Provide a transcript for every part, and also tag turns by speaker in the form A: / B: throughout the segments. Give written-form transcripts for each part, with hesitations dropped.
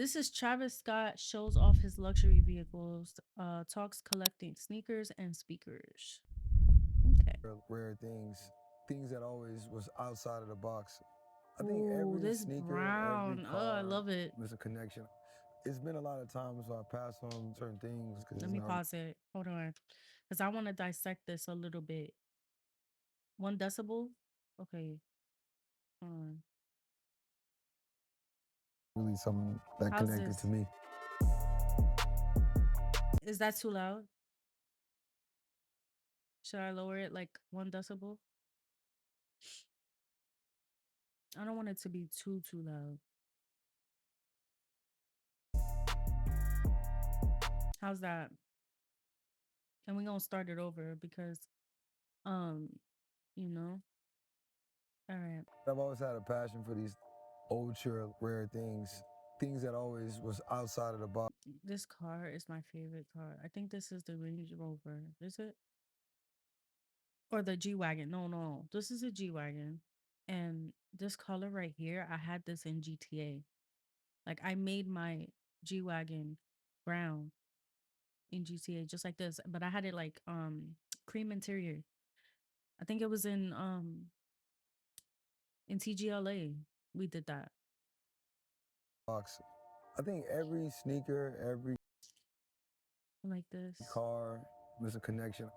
A: This is Travis Scott shows off his luxury vehicles, talks collecting sneakers and speakers. Okay.
B: Rare things, things that always was outside of the box. I think
A: Ooh,
B: every
A: this
B: sneaker, every
A: brown. Oh, I
B: car
A: love it.
B: was a connection. It's been a lot of times where I pass on certain things because
A: Let
B: it's
A: me
B: not
A: pause it. Hold on. Because I want to dissect this a little bit. 1 decibel? Okay. Hold on.
B: really something that
A: How's
B: connected to
A: this?
B: me.
A: Is that too loud? Should I lower it like 1 decibel? I don't want it to be too loud. How's that? And we're gonna start it over because um, you know. All right.
B: I've always had a passion for these ultra rare things, things that always was outside of the box.
A: This car is my favorite car. I think this is the Range Rover. Is it? Or the G Wagon. No, no. This is a G Wagon. And this color right here, I had this in GTA. Like I made my G Wagon brown in GTA just like this, but I had it like cream interior. I think it was in TGLA. We did that.
B: Box. I think every sneaker, every
A: Like this.
B: car was a connection.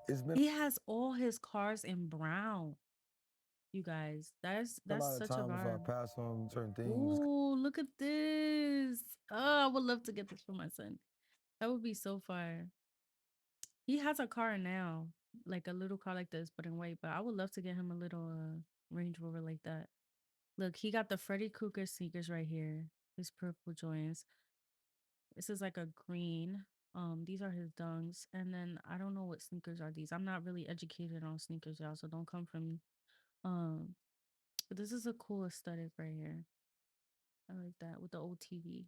B: It's been
A: He has all his cars in brown. You guys,
B: a
A: that's
B: lot of
A: such a
B: times where I
A: vibe.
B: pass on certain things.
A: Ooh, look at this. Oh, I would love to get this for my son. That would be so fire. He has a car now, like a little car like this, but in white. But I would love to get him a little Range Rover like that. Look, he got the Freddy Krueger sneakers right here. His purple joints. This is like a green. These are his dunks. And then I don't know what sneakers are these. I'm not really educated on sneakers, y'all, so don't come from me. Um, but this is a cool aesthetic right here. I like that with the old TV.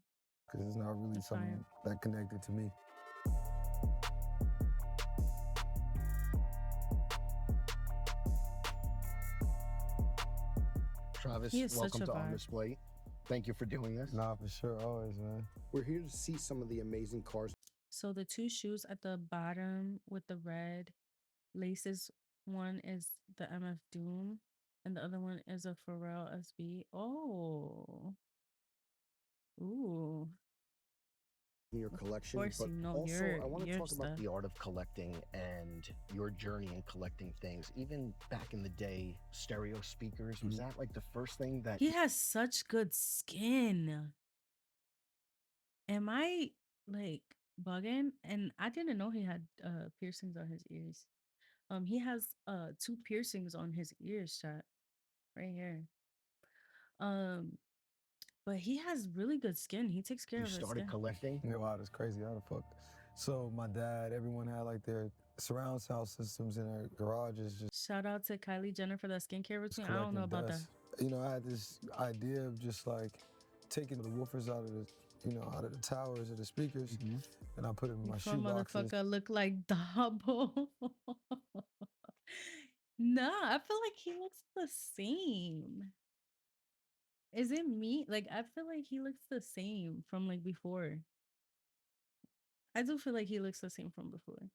B: Because it's not really
A: It's fire.
B: something that connected to me.
A: He
C: Travis,
A: is such
C: welcome
A: a
C: to On
A: vibe.
C: Display. Thank you for doing this.
B: Nah, for sure, always, man.
C: We're here to see some of the amazing cars.
A: So the two shoes at the bottom with the red laces, one is the MF Doom and the other one is a Pharrell SB. Oh. Ooh.
C: In your
A: Of
C: collection,
A: course
C: but
A: you know
C: also I want to
A: your
C: talk about
A: stuff.
C: the art of collecting and your journey in collecting things. Even back in the day, stereo speakers, was that like the first thing that
A: He has such good skin. Am I like bugging? And I didn't know he had piercings on his ears. He has two piercings on his ears, shot right here. Um, but he has really good skin. He takes care
C: you
A: of his
C: started
A: skin.
C: collecting?
B: Yeah, wow, that's crazy. How the fuck? So my dad, everyone had like their surround sound systems in their garages,
A: Shout out to Kylie Jenner for that skincare
B: just
A: routine. I don't know
B: collecting
A: about that.
B: dust. You know, I had this idea of just like taking the woofers out of the, out of the towers of the speakers, and I put them in my
A: Some
B: shoe boxes.
A: motherfucker look like double. Nah, I feel like he looks the same. Is it me? Like I feel like he looks the same from like before. I do feel like he looks the same from before.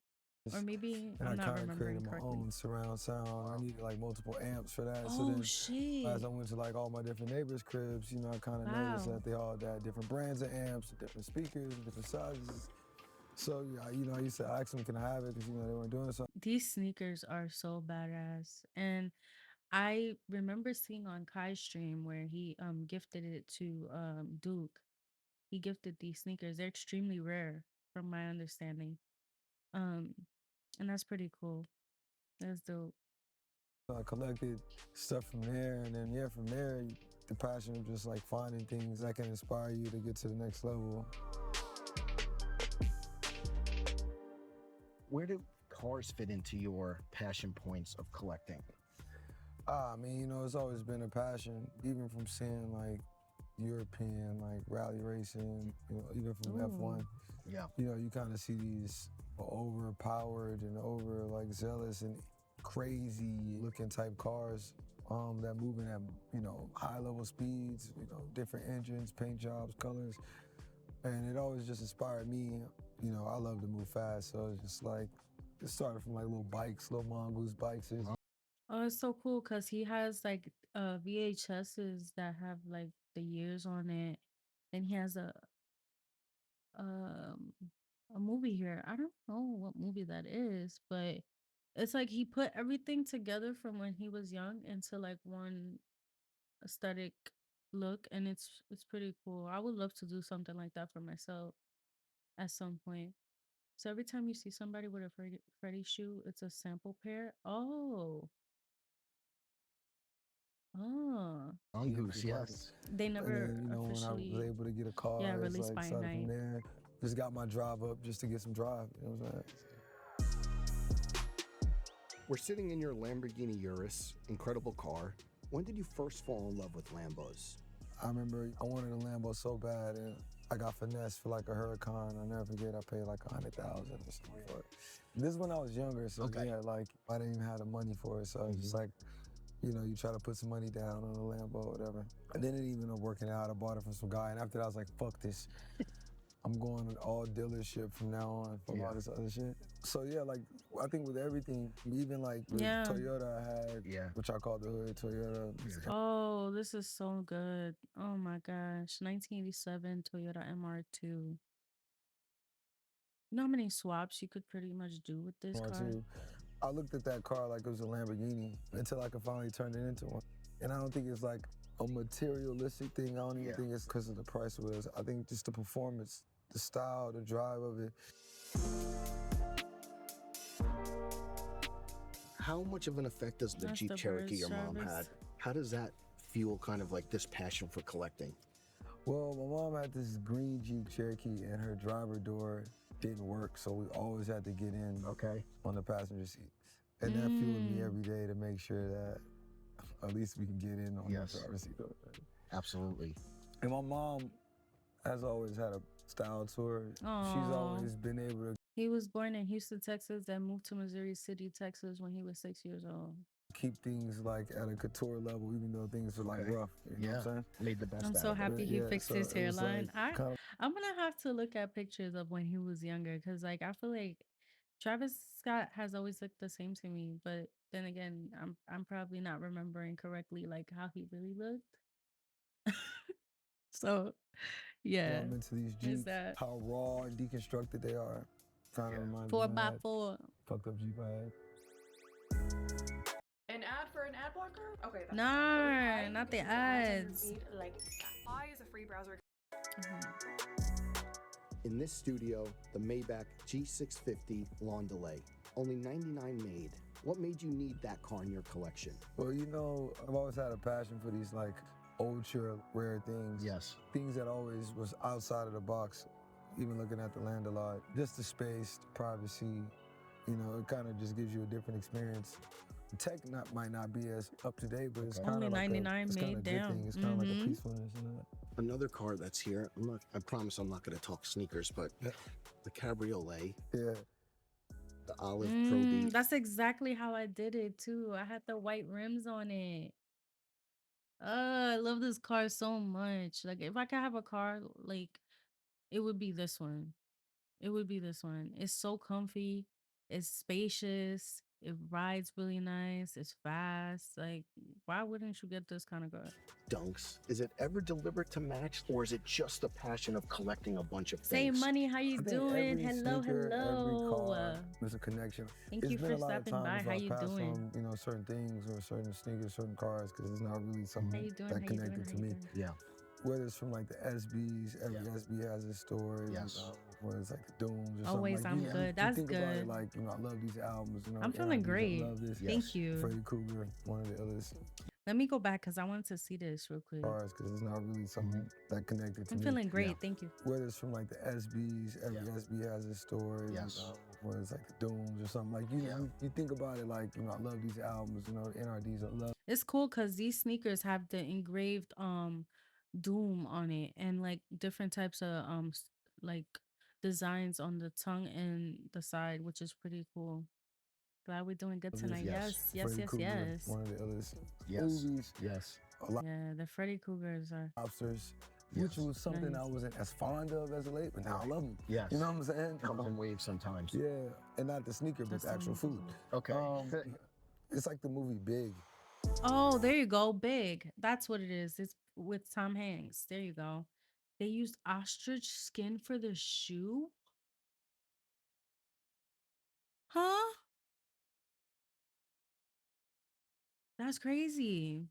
A: Or maybe
B: And I
A: I'm not
B: kind of
A: remembering
B: created my
A: correctly.
B: own surround sound. I needed like multiple amps for that. So
A: Oh
B: then as
A: shit.
B: I went to like all my different neighbors' cribs, I kind of noticed
A: Wow.
B: that they all had different brands of amps, different speakers, different sizes. So yeah, I used to ask them, can I have it? Because they weren't doing something.
A: These sneakers are so badass. And I remember seeing on Kai's stream where he gifted it to Duke. He gifted these sneakers. They're extremely rare from my understanding. Um and that's pretty cool. That's dope.
B: So I collected stuff from there, and then yeah, from there, the passion of just like finding things that can inspire you to get to the next level.
C: Where do cars fit into your passion points of collecting?
B: I mean, it's always been a passion, even from seeing like European like rally racing, even from
A: Ooh.
B: F1.
C: Yeah.
B: You kind of see these overpowered and over like zealous and crazy looking type cars that moving at high level speeds, different engines, paint jobs, colors. And it always just inspired me. You know, I love to move fast, so it's just like, it started from like little bikes, little mongoose bikes.
A: Oh, it's so cool because he has like VHSs that have like the years on it. Then he has um a movie here. I don't know what movie that is, but it's like he put everything together from when he was young into like one aesthetic look, and it's pretty cool. I would love to do something like that for myself at some point. So every time you see somebody with a Freddy shoe, it's a sample pair. Oh,
C: Mongoose, yes.
A: they
B: And
A: never
B: then, you know, when I was
A: officially,
B: able to get a
A: yeah,
B: car, it's
A: released
B: like
A: by
B: started from
A: night.
B: there. Just got my drive up just to get some drive. You know what I'm saying?
C: We're sitting in your Lamborghini Urus, incredible car. When did you first fall in love with Lambos?
B: I remember I wanted a Lambo so bad, and I got finessed for like a Huracan. I'll never forget, I paid like 100,000 or something for it. This is when I was younger, so
C: Okay.
B: yeah, like I didn't even have the money for it, so it's just like, you know, you try to put some money down on a Lambo or whatever. And then it didn't even end up working out. I bought it from some guy, and after that, I was like, fuck this. I'm going to all dealership from now on for all this other shit. So yeah, like I think with everything, even like with
A: Yeah.
B: Toyota, I had, which I call the hood Toyota.
A: Oh, this is so good. Oh my gosh. 1987 Toyota MR2. You know how many swaps you could pretty much do with this car?
B: Too. I looked at that car like it was a Lamborghini until I could finally turn it into one. And I don't think it's like a materialistic thing. I don't even think it's because of the price of it. I think just the performance, the style, the drive of it.
C: How much of an effect does the
A: That's
C: Jeep
A: the
C: Cherokee
A: birds,
C: your mom
A: Travis.
C: had? How does that fuel kind of like this passion for collecting?
B: Well, my mom had this green Jeep Cherokee and her driver door didn't work, so we always had to get in on the passenger seat. And that fueled me every day to make sure that at least we can get in on the driver's seat.
C: Absolutely.
B: And my mom has always had a style to her. She's
A: Aw.
B: always been able to
A: He was born in Houston, Texas, and moved to Missouri City, Texas when he was 6 years old.
B: keep things like at a couture level, even though things are like rough. You know what I'm saying?
C: Made the best
A: I'm
C: out
A: so
C: of it.
A: happy he fixed
B: so
A: his
B: it was
A: hairline.
B: like kind
A: I'm gonna have to look at pictures of when he was younger because, like, I feel like Travis Scott has always looked the same to me. But then again, I'm probably not remembering correctly like how he really looked. So, yeah,
B: I'm into these
A: is
B: Jeeps,
A: that
B: how raw and deconstructed they are. Kind of reminds me
A: four
B: of
A: by
B: that
A: four?
B: fucked up Jeep I had.
D: An ad for an ad blocker? Okay, that's
A: No, not the ads.
D: Like, I is a free browser.
C: In this studio, the Maybach G650 Lawn Delay. Only 99 made. What made you need that car in your collection?
B: Well, you know, I've always had a passion for these like ultra rare things.
C: Yes.
B: Things that always was outside of the box. Even looking at the land a lot. Just the space, the privacy, you know, it kind of just gives you a different experience. The tech might not be as up to date, but it's kind
A: Only
B: of like
A: 99
B: it's kind
A: made
B: of a good
A: down.
B: thing. It's kind of like a peacefulness, you know.
C: Another car that's here, I promise I'm not going to talk sneakers, but the Cabriolet,
B: Yeah.
C: the Olive Pro D.
A: That's exactly how I did it too. I had the white rims on it. I love this car so much. Like if I could have a car, like it would be this one. It would be this one. It's so comfy. It's spacious. It rides really nice. It's fast. Like, why wouldn't you get this kind of car?
C: Dunks. Is it ever delivered to match, or is it just the passion of collecting a bunch of
A: Say
C: things?
A: money, how you
B: I think
A: doing?
B: every
A: Hello,
B: sneaker, every
A: hello.
B: car, there's a connection.
A: Thank
B: It's
A: you
B: been
A: for
B: a lot of
A: stopping by.
B: times
A: How
B: I've
A: you
B: passed
A: doing?
B: on, you know, certain things or certain sneakers, certain cars, because it's not really
A: How
B: something
A: you doing?
B: that
A: How you doing?
B: connected
A: How
B: to
A: you
B: me.
A: doing?
C: Yeah.
B: Whether it's from like the SBs, every SB has a story.
C: Yes.
B: Whether it's like the Dooms or
A: Always,
B: something.
A: I'm
B: Like,
A: good. That's
B: you think about it
A: good.
B: like, you know, I love these albums. You know,
A: I'm feeling
B: NRDs,
A: great.
B: I love this.
A: Thank you.
B: Freddy Krueger, one of the illest
A: Let me go back because I want to see this real quick.
B: cars, because it's not really something that connected to
A: I'm
B: me.
A: feeling great. Thank you.
B: Whether it's from like the SBs, every SB has a story.
C: Yes.
B: Whether it's like the Dooms or something. Like, you think about it like, you know, I love these albums, you know, the NRDs, I love.
A: It's cool because these sneakers have the engraved Doom on it and like different types of like designs on the tongue and the side, which is pretty cool. Glad we're doing good tonight.
C: Yes.
A: Yes,
B: Freddy
A: yes,
B: Krueger,
A: yes.
B: one of the illest
C: Yes.
B: movies.
C: Yes.
B: A lot
A: Yeah, the Freddy Cougars are.
B: of lobsters. which
C: Yes.
B: was something I
A: Nice.
B: wasn't as fond of as of late, but now I love them.
C: Yes.
B: You know what I'm saying?
C: Comes in waves sometimes.
B: Yeah, and not the sneaker, but
A: That's
B: the actual food.
C: Okay.
B: It's like the movie Big.
A: Oh, there you go. Big. That's what it is. It's with Tom Hanks. There you go. They used ostrich skin for the shoe? Huh? That's crazy.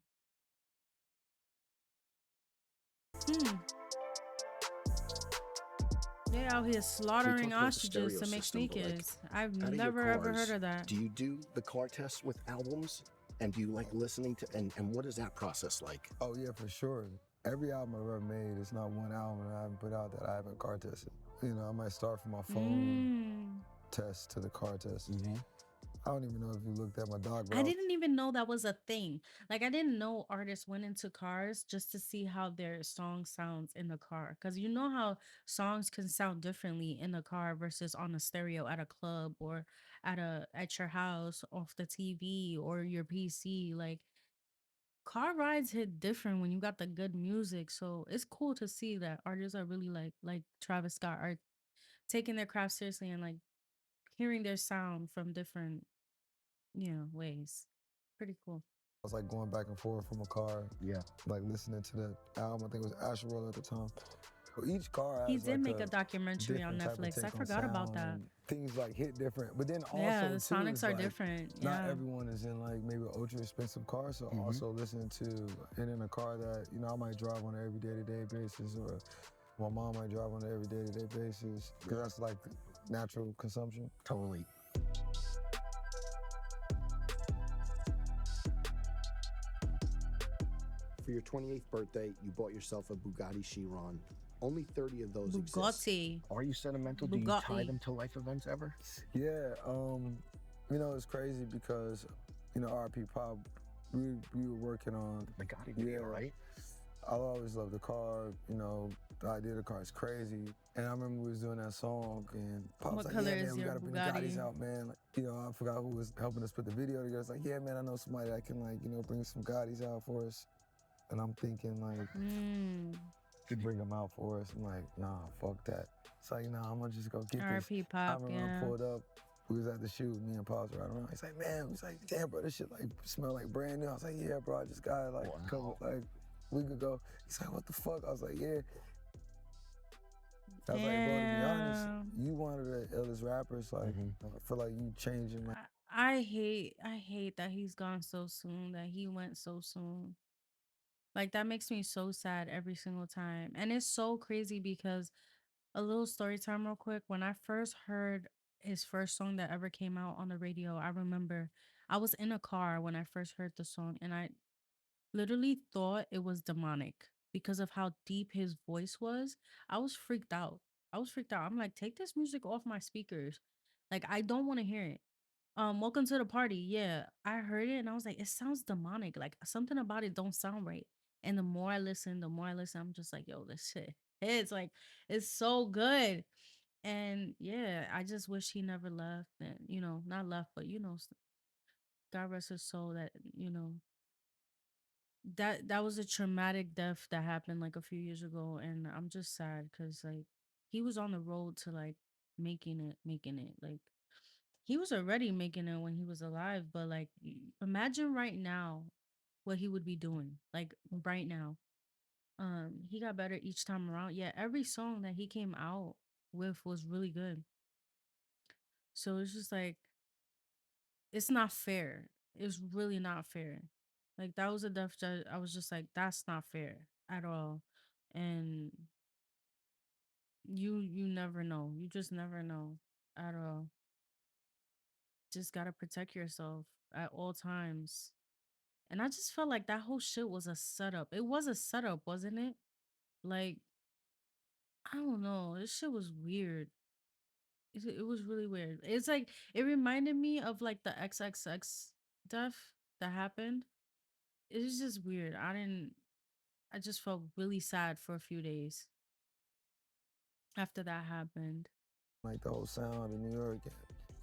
A: Hmm. They out here
C: We
A: slaughtering
C: talked about the
A: ostriches
C: stereo
A: to make
C: system, but like
A: sneakers. I've
C: out of your
A: never ever heard
C: cars,
A: of that.
C: do you do the car tests with albums? And do you like listening to and what is that process like?
B: Oh yeah, for sure. Every album I've ever made, it's not one album that I haven't put out that I haven't car tested. You know, I might start from my phone test to the car test. I don't even know if you looked at my dog, but
A: I didn't even know that was a thing. Like I didn't know artists went into cars just to see how their song sounds in the car. Cause you know how songs can sound differently in the car versus on a stereo at a club or at your house off the TV or your PC. Like car rides hit different when you got the good music. So it's cool to see that artists are really like Travis Scott are taking their craft seriously and like hearing their sound from different, ways. Pretty cool.
B: I was like going back and forth from a car,
C: Yeah.
B: like listening to the album. I think it was Asheroll at the time. But each car
A: He
B: has
A: did
B: like
A: make a documentary on
B: different type of
A: Netflix. I
B: take on
A: forgot about
B: sound,
A: that.
B: and things like hit different. But then
A: Yeah,
B: also
A: the
B: too,
A: Sonics
B: it's
A: are
B: like
A: different.
B: not
A: Yeah.
B: everyone is in like maybe an ultra expensive car. So also listen to and in a car that I might drive on an every day-to-day basis, or my mom might drive on an every day-to-day basis, because that's like natural consumption.
C: Totally. For your 28th birthday, you bought yourself a Bugatti Chiron. Only 30 of those exist.
A: Bugatti.
C: Are you sentimental? Do you
A: Bugatti.
C: tie them to life events ever?
B: Yeah, it's crazy because, RP Pop, we were working on
C: The Gotti video, right?
B: I always loved the car, the idea of the car is crazy. And I remember we was doing that song and Pop was
A: What
B: like,
A: color
B: yeah,
A: is
B: man, we
A: your
B: gotta bring the
A: Bugatti?
B: Gottis out, man. Like, I forgot who was helping us put the video together. It's like, yeah, man, I know somebody that can bring some Gottis out for us. And I'm thinking bring them out for us. I'm like, nah, fuck that. It's like, nah, I'm gonna just go get this.
A: RP
B: I
A: Pop,
B: remember I
A: yeah.
B: pulled up. We was at the shoot, me and Pop's right around. He's like, man, he's like, damn, bro, this shit smell like brand new. I was like, yeah, bro, I just got it a couple, week ago. He's like, what the fuck? I was like, yeah. I was like, bro, to be honest,
A: Damn.
B: you one of the illest rappers. Like, I feel like you changing.
A: I hate that he's gone so soon, that he went so soon. Like that makes me so sad every single time. And it's so crazy because a little story time real quick. When I first heard his first song that ever came out on the radio, I remember I was in a car when I first heard the song and I literally thought it was demonic because of how deep his voice was. I was freaked out. I'm like, take this music off my speakers. Like I don't want to hear it. Welcome to the party. Yeah, I heard it and I was like, it sounds demonic. Like something about it don't sound right. And the more I listen, I'm just like, yo, this shit. It's like it's so good. And yeah, I just wish he never left. And not left, but God rest his soul. That that was a traumatic death that happened like a few years ago, and I'm just sad because like he was on the road to like making it like he was already making it when he was alive, but like imagine right now what he would be doing like right now. He got better each time around. Yeah, every song that he came out with was really good. So it's just like it's not fair. It's really not fair. Like that was a death judge. I was just like, that's not fair at all. And you never know. You just never know at all. Just gotta protect yourself at all times. And I just felt like that whole shit was a setup. It was a setup, wasn't it? Like, I don't know. This shit was weird. It was really weird. It's like it reminded me of like the XXX death that happened. It was just weird. I just felt really sad for a few days after that happened.
B: Like the whole sound of New York.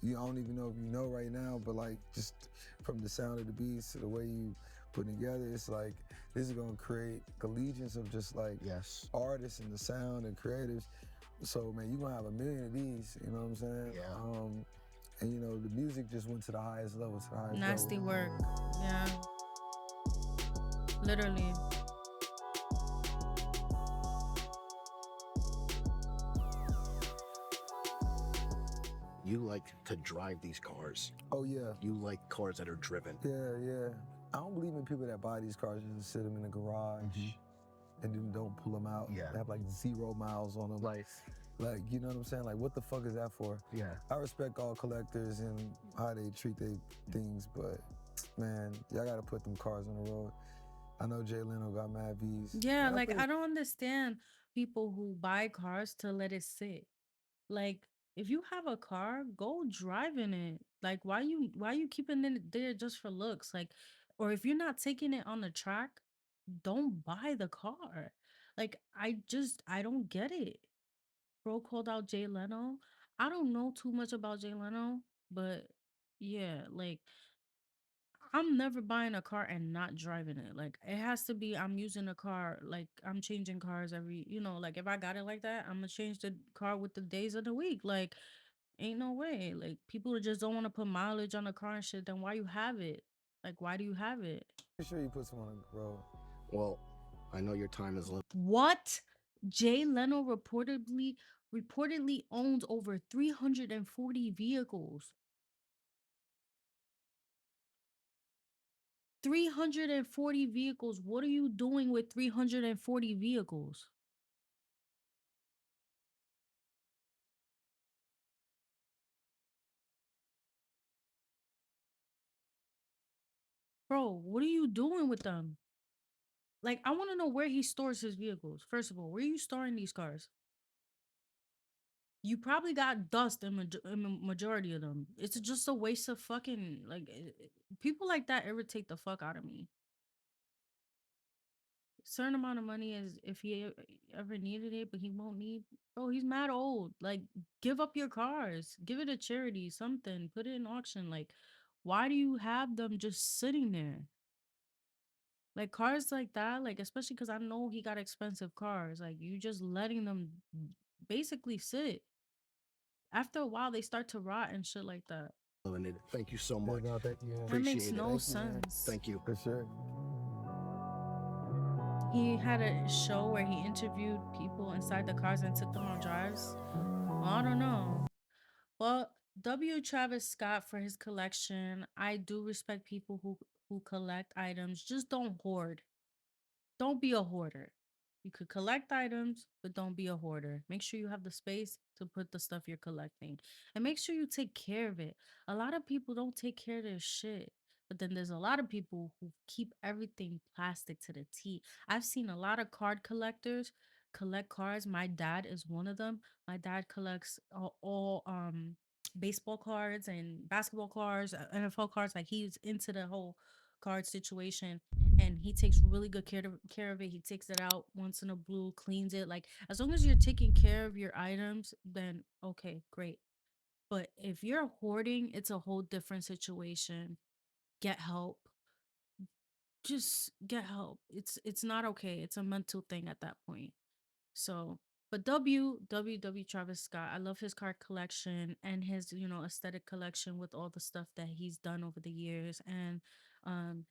B: You don't even know if you know right now, but like just from the sound of the beats to the way you putting together. It's like this is gonna create allegiance of just like
C: Yes.
B: artists and the sound and creatives. So man, you're gonna have a million of these, you know what I'm saying?
C: Yeah.
B: And you know, the music just went to the highest level, to the highest
A: Nasty
B: level.
A: work. Yeah. Literally.
C: You like to drive these cars.
B: Oh yeah.
C: You like cars that are driven.
B: Yeah. I don't believe in people that buy these cars and just sit them in the garage and then don't pull them out.
C: Yeah.
B: They have like 0 miles on them. Like, you know what I'm saying? Like, what the fuck is that for?
C: Yeah.
B: I respect all collectors and how they treat their things, but man, y'all gotta put them cars on the road. I know Jay Leno got mad V's.
A: Yeah,
B: Y'all
A: like
B: put
A: I
B: it-
A: don't understand people who buy cars to let it sit. Like if you have a car, go drive in it. Like why you keeping it there just for looks? Like or if you're not taking it on the track, don't buy the car. Like I don't get it. Bro called out Jay Leno. I don't know too much about Jay Leno, but yeah, like I'm never buying a car and not driving it. Like it has to be I'm using a car, like I'm changing cars every, like if I got it like that, I'm gonna change the car with the days of the week. Like ain't no way. Like people just don't want to put mileage on a car and shit, then why you have it? Like why do you have it?
B: Pretty sure you put some on the road.
C: Well, I know your time is limited.
A: What? Jay Leno reportedly owns over 340 vehicles. 340 vehicles. What are you doing with 340 vehicles? Bro, what are you doing with them? Like, I want to know where he stores his vehicles. First of all, where are you storing these cars? You probably got dust in the majority of them. It's just a waste of fucking, like, people like that irritate the fuck out of me. Certain amount of money is if he ever needed it, but he won't need. Bro, he's mad old. Like, give up your cars, give it a charity, something, put it in auction. Like, why do you have them just sitting there? Like cars like that, like especially because I know he got expensive cars. Like you just letting them basically sit. After a while, they start to rot and shit like that.
C: Thank you so
B: Yeah,
C: much.
B: no, thank you. Man.
A: That makes
C: Appreciate it.
A: no
B: Thank you, man.
A: sense.
C: Thank you.
B: For sure.
A: He had a show where he interviewed people inside the cars and took them on drives. Well, I don't know. Well, W. Travis Scott for his collection. I do respect people who collect items. Just don't hoard. Don't be a hoarder. You could collect items, but don't be a hoarder. Make sure you have the space to put the stuff you're collecting. And make sure you take care of it. A lot of people don't take care of their shit. But then there's a lot of people who keep everything plastic to the T. I've seen a lot of card collectors collect cards. My dad is one of them. My dad collects all baseball cards and basketball cards, NFL cards. Like he's into the whole card situation and he takes really good care of it. He takes it out once in a blue, cleans it. Like as long as you're taking care of your items, then okay, great. But if you're hoarding, it's a whole different situation. Get help. Just get help. It's not okay. It's a mental thing at that point. So, but W Travis Scott, I love his card collection and his, aesthetic collection with all the stuff that he's done over the years and his